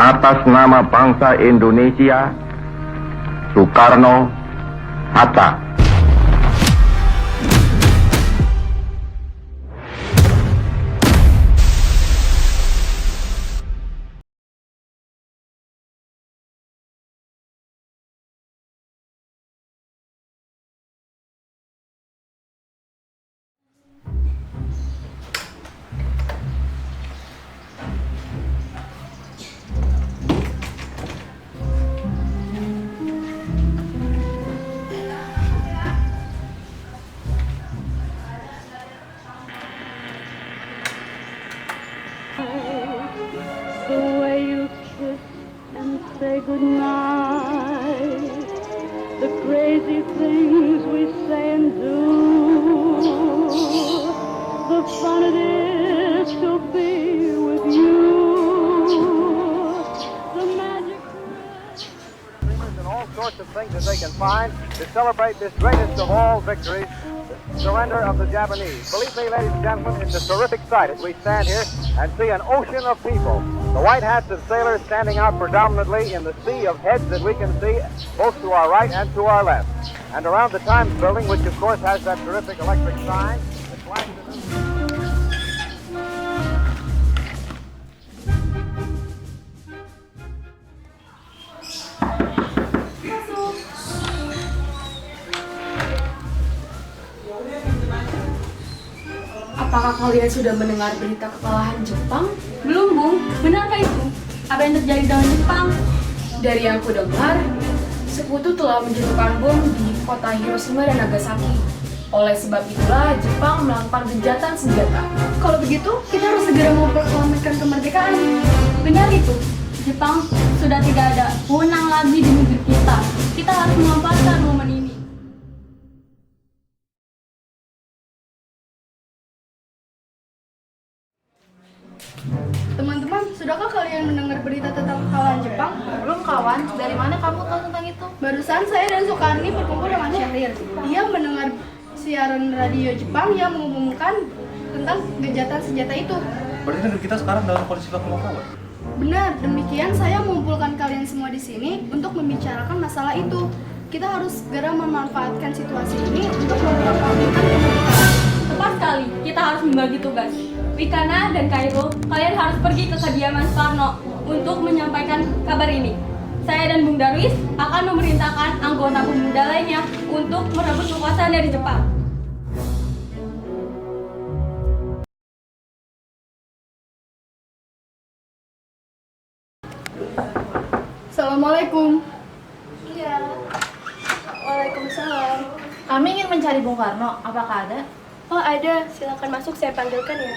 atas nama bangsa Indonesia, Soekarno-Hatta. The way you kiss and say goodnight, the crazy things we say and do, the fun it is to be with you, the magic. And all sorts of things that they can find to celebrate this greatest of all victories, the surrender of the Japanese. Believe me, ladies and gentlemen, it's a terrific sight as we stand here and see an ocean of people. The white hats of sailors standing out predominantly in the sea of heads that we can see both to our right and to our left. And around the Times building, which of course has that terrific electric sign that flashes in the... Apakah kalian sudah mendengar berita kekalahan Jepang? Belum, Bung. Benarkah itu? Apa yang terjadi dengan Jepang? Dari yang ku dengar, sekutu telah menjatuhkan bom di kota Hiroshima dan Nagasaki. Oleh sebab itulah Jepang melakukan gencatan senjata. Kalau begitu, kita harus segera memproklamasikan kemerdekaan. Benar itu. Jepang sudah tidak ada wewenang lagi di negeri kita. Kita harus memanfaatkan momen ini. Teman-teman, sudahkah kalian mendengar berita tentang kekalahan Jepang? Belum kawan, dari mana kamu tahu tentang itu? Barusan saya dan Soekarni berkumpul dengan Syahrir. Dia mendengar siaran radio Jepang yang mengumumkan tentang gencatan senjata itu. Berarti negeri kita sekarang dalam kondisi vakum kawan. Benar, demikian saya mengumpulkan kalian semua di sini untuk membicarakan masalah itu. Kita harus segera memanfaatkan situasi ini untuk memproklamasikan kemerdekaan. Tepat sekali, kita harus membagi tugas. Wikana dan Kairo, kalian harus pergi ke kediaman Soekarno untuk menyampaikan kabar ini. Saya dan Bung Darwis akan memerintahkan anggota pemuda lainnya untuk merebut kekuasaan dari Jepang. Assalamualaikum. Iya. Waalaikumsalam. Kami ingin mencari Bung Karno, apakah ada? Oh ada, silakan masuk, saya panggilkan ya.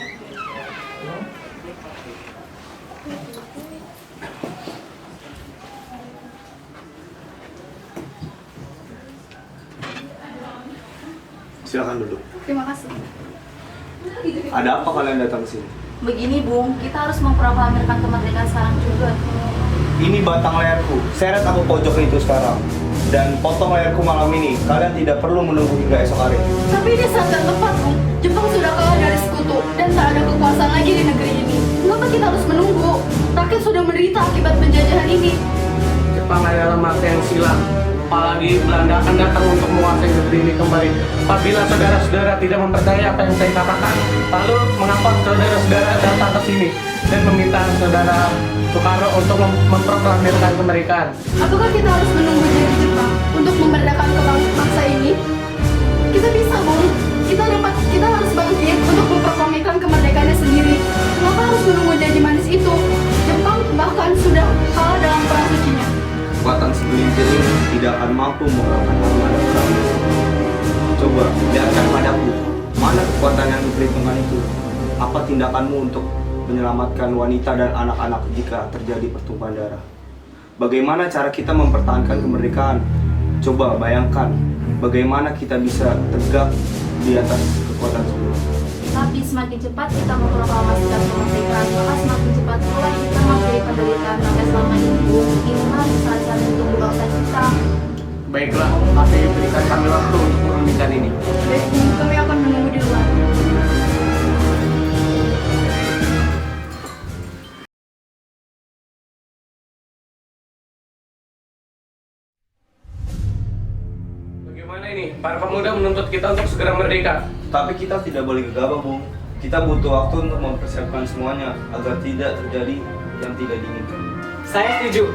Silakan duduk. Terima kasih. Ada apa kalian datang ke sini? Begini Bung, kita harus memproklamirkan kemerdekaan sekarang juga. Ini batang layarku. Seret aku pojok itu sekarang. Dan potong layarku malam ini. Kalian tidak perlu menunggu hingga esok hari. Tapi ini saat yang tepat, Bung. Jepang sudah kalah dari sekutu dan tak ada kekuasaan lagi di negeri ini. Mengapa kita harus menunggu? Rakyat sudah menderita akibat penjajahan ini. Jepang adalah masa yang silam. Apalagi Belanda akan datang untuk menguasai negeri ini kembali. Apabila saudara-saudara tidak mempercayai apa yang saya katakan, lalu mengapa saudara-saudara datang ke sini dan meminta saudara Soekarno untuk memproklamirkan kemerdekaan? Apakah kita harus menunggu dari Jepang untuk memerdekakan bangsa ini? Kita bisa, Bung. Kita harus bangkit untuk memproklamirkan kemerdekaannya sendiri. Mengapa harus menunggu janji manis itu? Jepang bahkan sudah kalah dalam perang sucinya. Kekuatan segelintir ini tidak akan mampu mengalahkan armada perang. Coba lihatkan padaku, mana kekuatan yang diperhitungkan itu? Apa tindakanmu untuk menyelamatkan wanita dan anak-anak jika terjadi pertumpahan darah? Bagaimana cara kita mempertahankan kemerdekaan? Coba bayangkan, bagaimana kita bisa tegak di atas kekuatan sebelumnya. Tapi semakin cepat kita memproklamasikan kemerdekaan, maka semakin cepat pula kita mengakhiri penderitaan rakyat selama ini. Inilah saat-saat untuk bangsa kita. Baiklah, tapi berikan kami waktu untuk merumuskan ini. Baik, Bung. Kami akan menunggu di luar. para pemuda menuntut kita untuk segera merdeka. Tapi kita tidak boleh gegabah, Bung. Kita butuh waktu untuk mempersiapkan semuanya agar tidak terjadi yang tidak diinginkan. Saya setuju.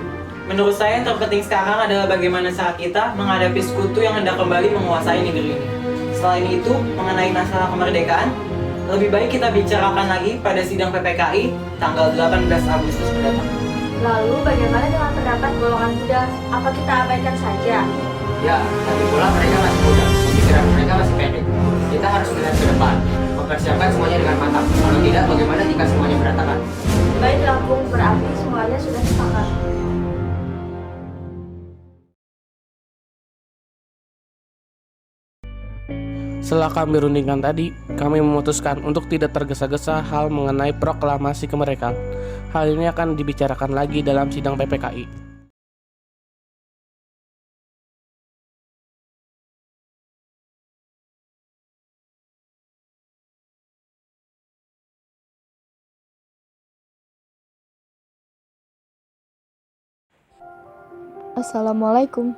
Menurut saya yang terpenting sekarang adalah bagaimana cara kita menghadapi sekutu yang hendak kembali menguasai negeri ini. Selain itu, mengenai masalah kemerdekaan, lebih baik kita bicarakan lagi pada sidang PPKI tanggal 18 Agustus mendatang. Lalu bagaimana dengan pendapat golongan muda? Apa kita abaikan saja? Ya, tapi pula mereka masih muda, pemikiran mereka masih pendek. Kita harus melihat ke depan, mempersiapkan semuanya dengan matang. Kalau tidak, bagaimana jika semuanya berantakan? Baiklah Bung, berarti semuanya sudah sepakat. Setelah kami rundingkan tadi, kami memutuskan untuk tidak tergesa-gesa hal mengenai proklamasi kemerdekaan. Hal ini akan dibicarakan lagi dalam sidang PPKI. Assalamualaikum.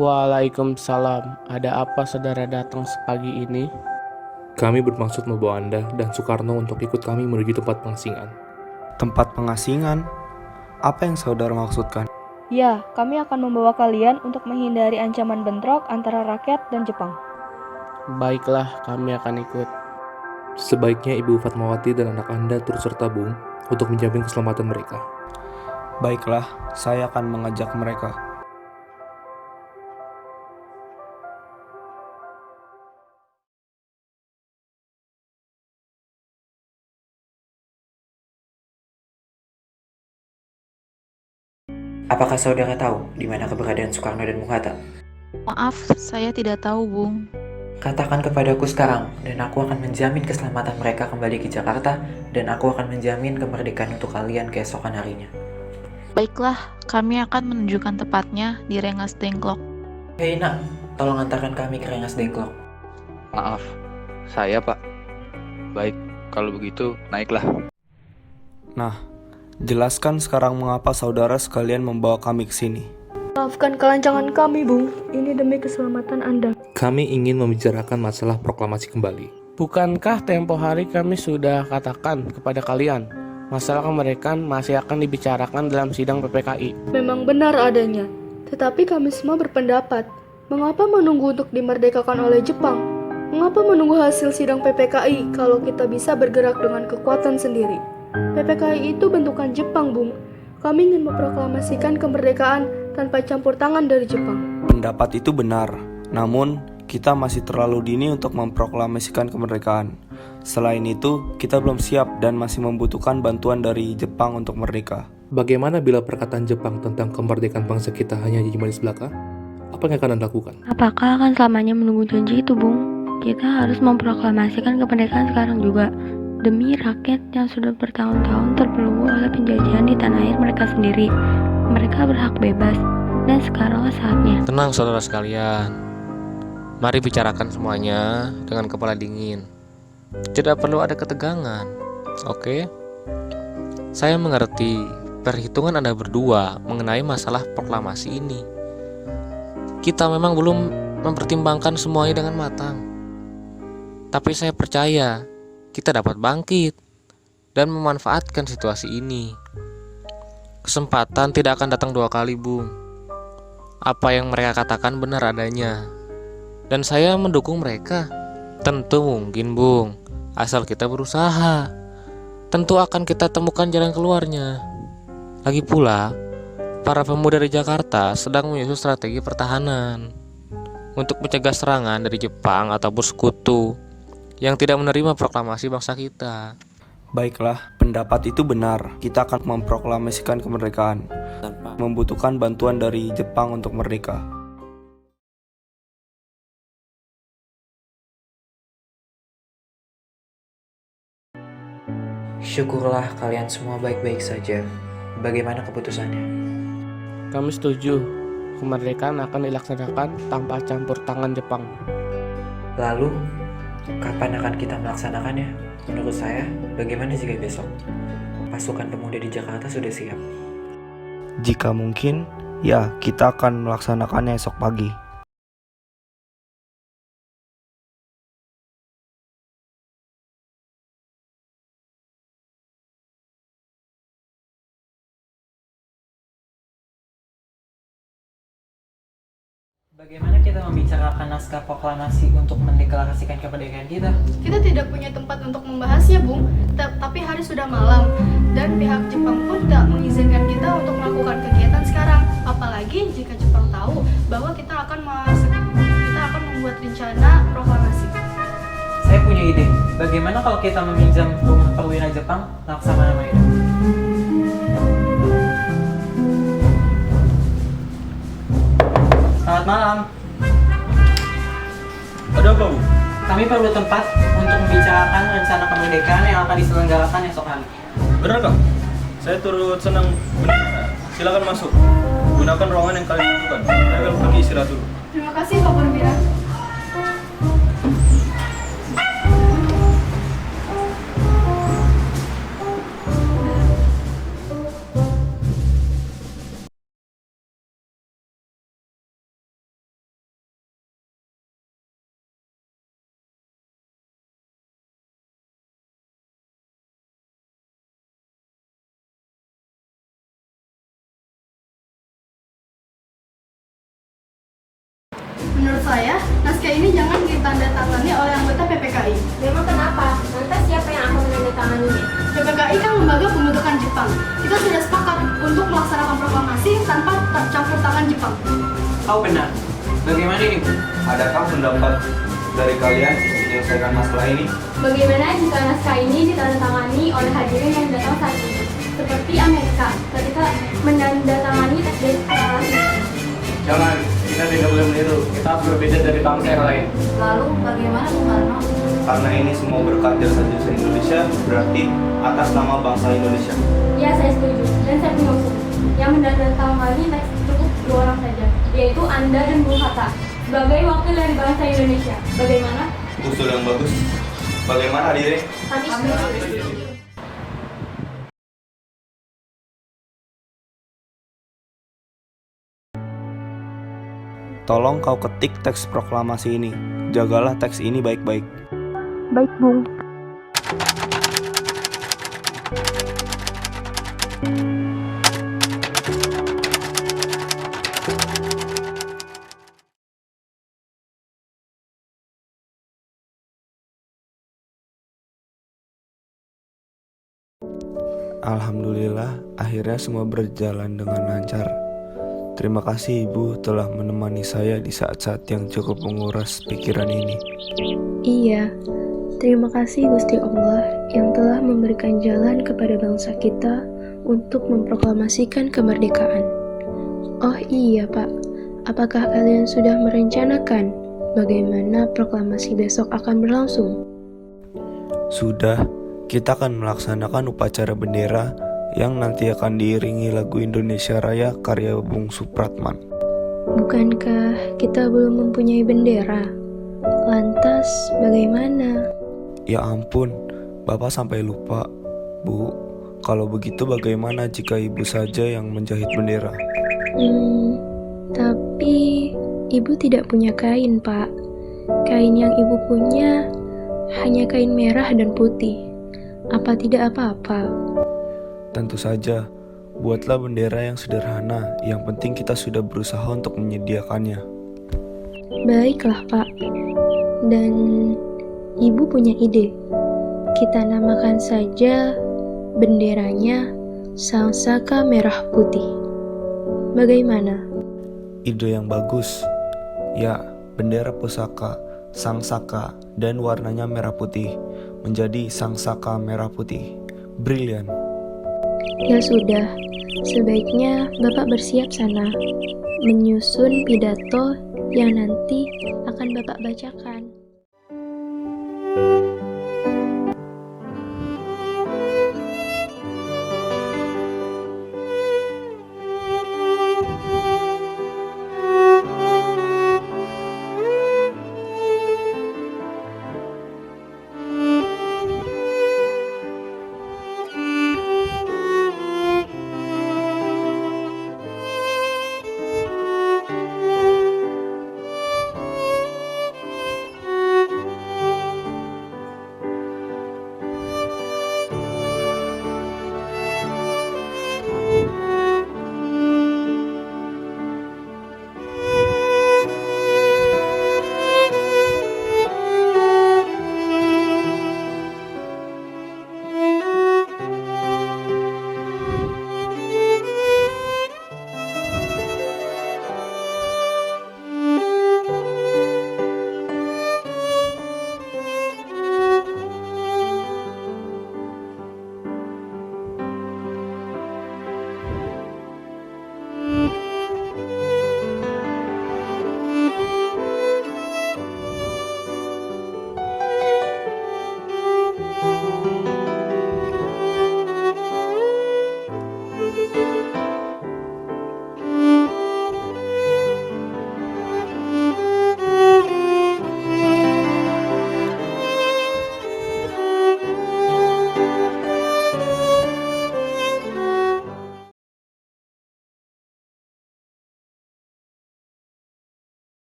Waalaikumsalam. Ada apa saudara datang sepagi ini? Kami bermaksud membawa Anda dan Soekarno untuk ikut kami menuju tempat pengasingan. Tempat pengasingan? Apa yang saudara maksudkan? Ya, kami akan membawa kalian untuk menghindari ancaman bentrok antara rakyat dan Jepang. Baiklah, kami akan ikut. Sebaiknya Ibu Fatmawati dan anak Anda turut serta, Bung, untuk menjamin keselamatan mereka. Baiklah, saya akan mengajak mereka. Apakah saudara tahu di mana keberadaan Soekarno dan Bung Hatta? Maaf, saya tidak tahu, Bung. Katakan kepadaku sekarang, dan aku akan menjamin keselamatan mereka kembali ke Jakarta, dan aku akan menjamin kemerdekaan untuk kalian keesokan harinya. Baiklah, kami akan menunjukkan tepatnya di Rengas Dengklok. Hei nak, tolong antarkan kami ke Rengas Dengklok. Maaf, saya Pak. Baik, kalau begitu naiklah. Nah, jelaskan sekarang mengapa saudara sekalian membawa kami ke sini. Maafkan kelancangan kami, Bung. Ini demi keselamatan Anda. Kami ingin membicarakan masalah proklamasi kembali. Bukankah tempo hari kami sudah katakan kepada kalian, masalah kemerdekaan masih akan dibicarakan dalam sidang PPKI? Memang benar adanya. Tetapi kami semua berpendapat, mengapa menunggu untuk dimerdekakan oleh Jepang? Mengapa menunggu hasil sidang PPKI kalau kita bisa bergerak dengan kekuatan sendiri? PPKI itu bentukan Jepang, Bung. Kami ingin memproklamasikan kemerdekaan tanpa campur tangan dari Jepang. Pendapat itu benar, namun kita masih terlalu dini untuk memproklamasikan kemerdekaan. Selain itu, kita belum siap dan masih membutuhkan bantuan dari Jepang untuk merdeka. Bagaimana bila perkataan Jepang tentang kemerdekaan bangsa kita hanya jadi manis belaka? Apa yang akan Anda lakukan? Apakah akan selamanya menunggu janji itu, Bung? Kita harus memproklamasikan kemerdekaan sekarang juga. Demi rakyat yang sudah bertahun-tahun terbelenggu oleh penjajahan di tanah air mereka sendiri. Mereka berhak bebas, dan sekaranglah saatnya. Tenang saudara sekalian. Mari bicarakan semuanya dengan kepala dingin. Tidak perlu ada ketegangan, oke? Saya mengerti perhitungan Anda berdua mengenai masalah proklamasi ini. Kita memang belum mempertimbangkan semuanya dengan matang. Tapi saya percaya kita dapat bangkit dan memanfaatkan situasi ini. Kesempatan tidak akan datang dua kali, Bung. Apa yang mereka katakan benar adanya, dan saya mendukung mereka. Tentu mungkin, Bung, asal kita berusaha. Tentu akan kita temukan jalan keluarnya. Lagi pula, para pemuda di Jakarta sedang menyusun strategi pertahanan untuk mencegah serangan dari Jepang ataupun sekutu yang tidak menerima proklamasi bangsa kita. Baiklah, pendapat itu benar. Kita akan memproklamasikan kemerdekaan. Membutuhkan bantuan dari Jepang untuk merdeka. Syukurlah kalian semua baik-baik saja. Bagaimana keputusannya? Kami setuju. Kemerdekaan akan dilaksanakan tanpa campur tangan Jepang. Lalu, kapan akan kita melaksanakannya? Menurut saya, bagaimana jika besok? Pasukan pemuda di Jakarta sudah siap. Jika mungkin, ya kita akan melaksanakannya esok pagi. Bagaimana kita membicarakan naskah proklamasi untuk mendeklarasikan kemerdekaan kita? Kita tidak punya tempat untuk membahasnya, Bung. Tapi hari sudah malam dan pihak Jepang pun tidak mengizinkan kita untuk melakukan kegiatan sekarang. Apalagi jika Jepang tahu bahwa kita akan membuat rencana proklamasi. Saya punya ide. Bagaimana kalau kita meminjam rumah perwira Jepang Laksamana Maeda? Selamat malam. Ada apa, Bu? Kami perlu tempat untuk membicarakan rencana kemerdekaan yang akan diselenggarakan esok hari. Benar, Kak? Saya turut senang. Silakan masuk. Gunakan ruangan yang kalian butuhkan. Saya akan pergi istirahat dulu. Terima kasih, Pak Perwira. Menurut saya, naskah ini jangan ditandatangani oleh anggota PPKI. Memang kenapa? Lantas siapa yang akan menandatanganinya? PPKI kan lembaga pembentukan Jepang. Kita sudah sepakat untuk melaksanakan proklamasi tanpa campur tangan Jepang. Kau benar. Bagaimana ini, Bu? Adakah pendapat dari kalian menyelesaikan masalah ini? Bagaimana jika naskah ini ditandatangani oleh hadirin yang datang saat ini? Seperti Amerika ketika menandatangani teks deklarasi. Jangan, kita tidak boleh meniru. Kita harus berbeda dari bangsa yang lain. Lalu bagaimana Bung Karno? Karena ini semua berkat jasa-jasa Indonesia, berarti atas nama bangsa Indonesia. Ya, saya setuju. Dan saya punya usul. Yang menandatangani teks cukup 2 orang saja, yaitu Anda dan Bung Hatta, sebagai wakil dari bangsa Indonesia. Bagaimana? Usul yang bagus. Bagaimana, hadirin? Kami setuju. Tolong kau ketik teks proklamasi ini. Jagalah teks ini baik-baik. Baik, Bung. Alhamdulillah, akhirnya semua berjalan dengan lancar. Terima kasih Ibu telah menemani saya di saat-saat yang cukup menguras pikiran ini. Iya, terima kasih Gusti Allah yang telah memberikan jalan kepada bangsa kita untuk memproklamasikan kemerdekaan. Oh iya Pak, apakah kalian sudah merencanakan bagaimana proklamasi besok akan berlangsung? Sudah, kita akan melaksanakan upacara bendera yang nanti akan diiringi lagu Indonesia Raya karya Bung Supratman. Bukankah kita belum mempunyai bendera? Lantas bagaimana? Ya ampun, Bapak sampai lupa. Bu, kalau begitu bagaimana jika Ibu saja yang menjahit bendera? Tapi Ibu tidak punya kain, Pak. Kain yang Ibu punya hanya kain merah dan putih. Apa tidak apa-apa? Tentu saja, buatlah bendera yang sederhana. Yang penting kita sudah berusaha untuk menyediakannya. Baiklah, Pak. Dan Ibu punya ide. Kita namakan saja benderanya Sang Saka Merah Putih. Bagaimana? Ide yang bagus. Ya, bendera pusaka Sang Saka dan warnanya merah putih menjadi Sang Saka Merah Putih. Brilian. Ya sudah, sebaiknya Bapak bersiap sana, menyusun pidato yang nanti akan Bapak bacakan.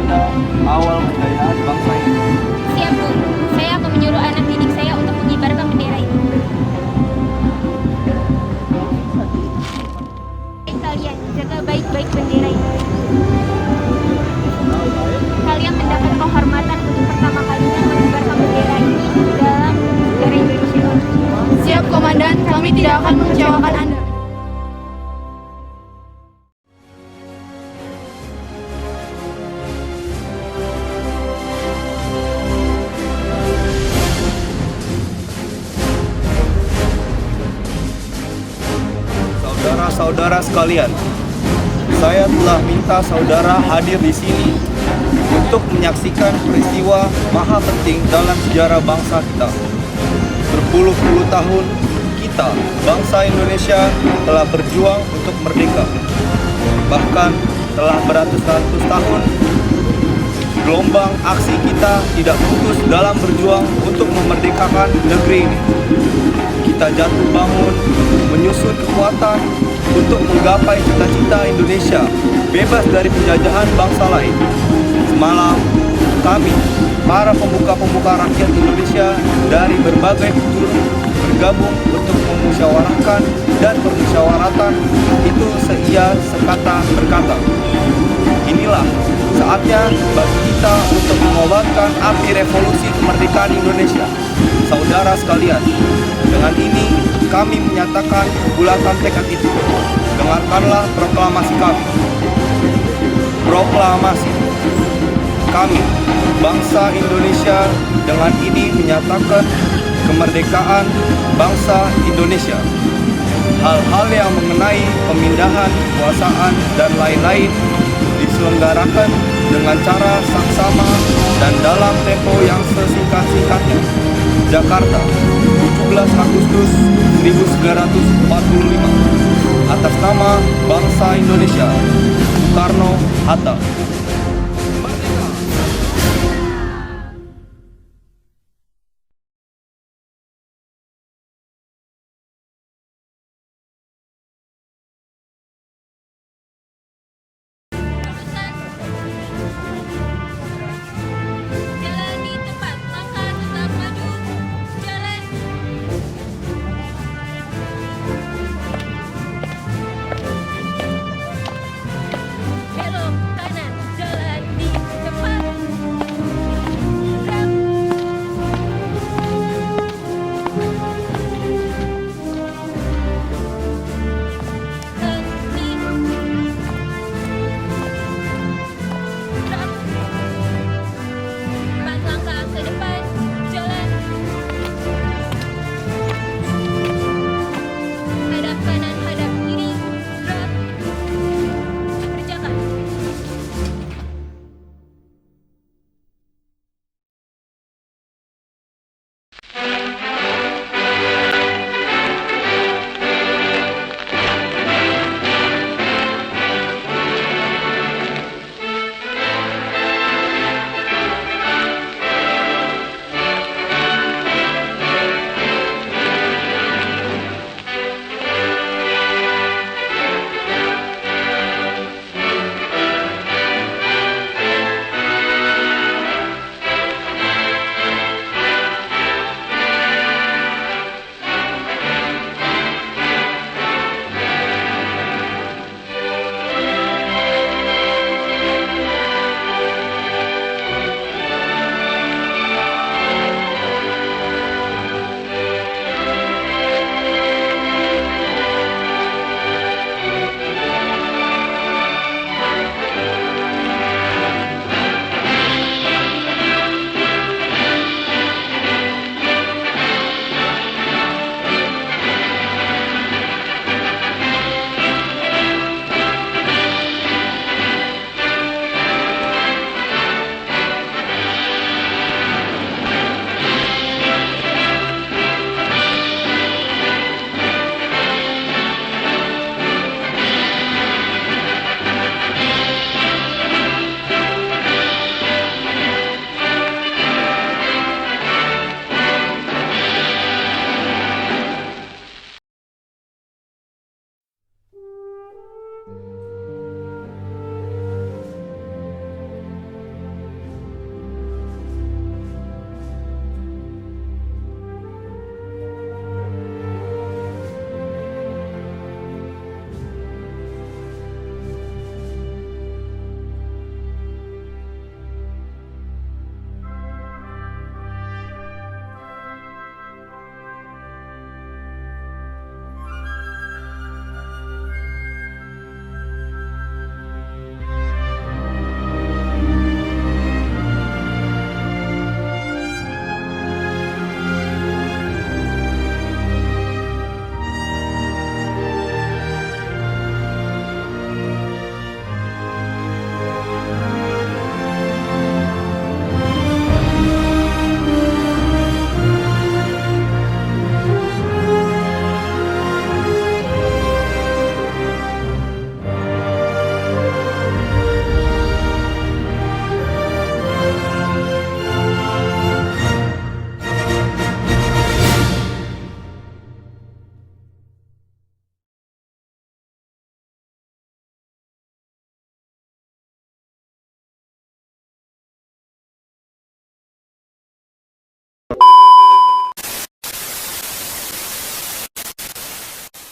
tanda awal kejayaan bangsa ini. Siap, Bu. Saya akan menyuruh anak didik saya untuk mengibarkan bendera ini. Kalian jaga baik-baik bendera ini. Kalian mendapat kehormatan untuk pertama kalinya mengibarkan bendera ini dalam negara Indonesia. Siap, Komandan. Kami tidak akan mengecewakan Anda. Saudara-saudara sekalian, saya telah minta saudara hadir di sini untuk menyaksikan peristiwa maha penting dalam sejarah bangsa kita. Berpuluh-puluh tahun kita, bangsa Indonesia, telah berjuang untuk merdeka. Bahkan telah beratus-ratus tahun gelombang aksi kita tidak putus dalam berjuang untuk memerdekakan negeri ini. Kita jatuh bangun, menyusun kekuatan untuk menggapai cita-cita Indonesia bebas dari penjajahan bangsa lain. Semalam, kami, para pemuka-pemuka rakyat Indonesia dari berbagai penjuru bergabung untuk memusyawarahkan dan permusyawaratan itu seia sekata berkata. Inilah saatnya bagi kita untuk mengobatkan api revolusi kemerdekaan Indonesia. Saudara sekalian, dengan ini kami menyatakan bulatan tekad itu. Dengarkanlah proklamasi kami. Proklamasi. Kami, bangsa Indonesia, dengan ini menyatakan kemerdekaan bangsa Indonesia. Hal-hal yang mengenai pemindahan kekuasaan dan lain-lain diselenggarakan dengan cara saksama dan dalam tempo yang sesingkat-singkatnya. Jakarta, 17 Agustus 1945. Atas nama bangsa Indonesia, Soekarno-Hatta. Belok kanan.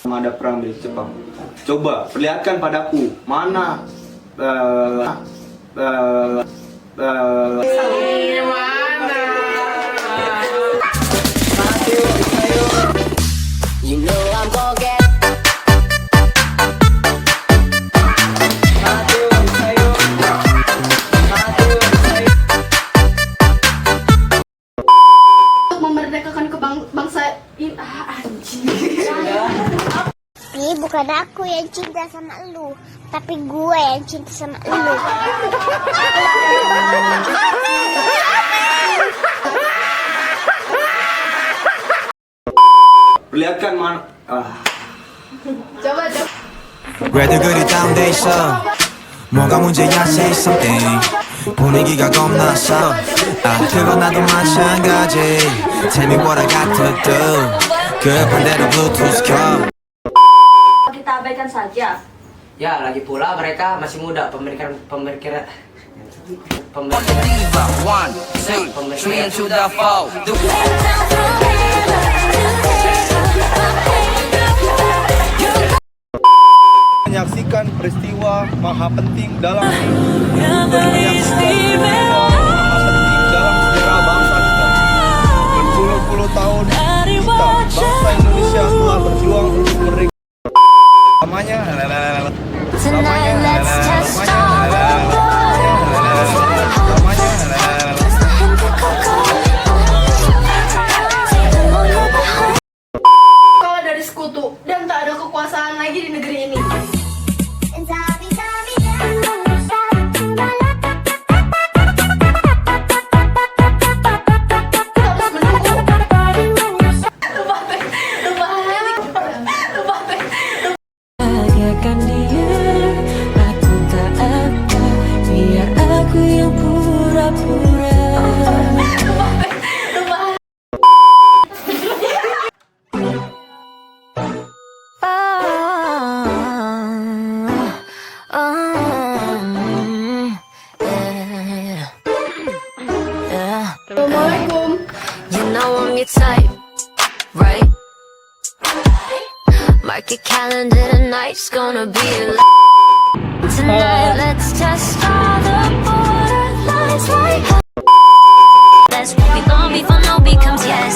ada perang di Jepang. Coba perlihatkan padaku mana You know I'm gonna get untuk memerdekakan bangsa ini. Anjing. Ini bukan aku yang cinta sama lu, tapi gue yang cinta sama lu. perlihatkan mana Coba. 왜들 그리 다운돼 있어 뭐가 문제야 say something 분위기가 겁나 써 그건 나도 마찬가지 Tell me what I got to do 그 반대로 Bluetooth 켜 Kita abaikan saja. Ya, lagi pula mereka masih muda, pemikiran menyaksikan peristiwa maha penting dalam sejarah bangsa kita. Berpuluh-puluh tahun kita, bangsa Indonesia telah berjuang untuk merdeka. Kalau dari sekutu dan tak ada kekuasaan lagi di negeri ini. Bagaikan dia, aku tak apa, biar aku yang pura-pura. Assalamualaikum. You know I'm your type, right? Mark your calendar, tonight's gonna be a tonight, let's test all the borderlines like this won't be long before no becomes yes.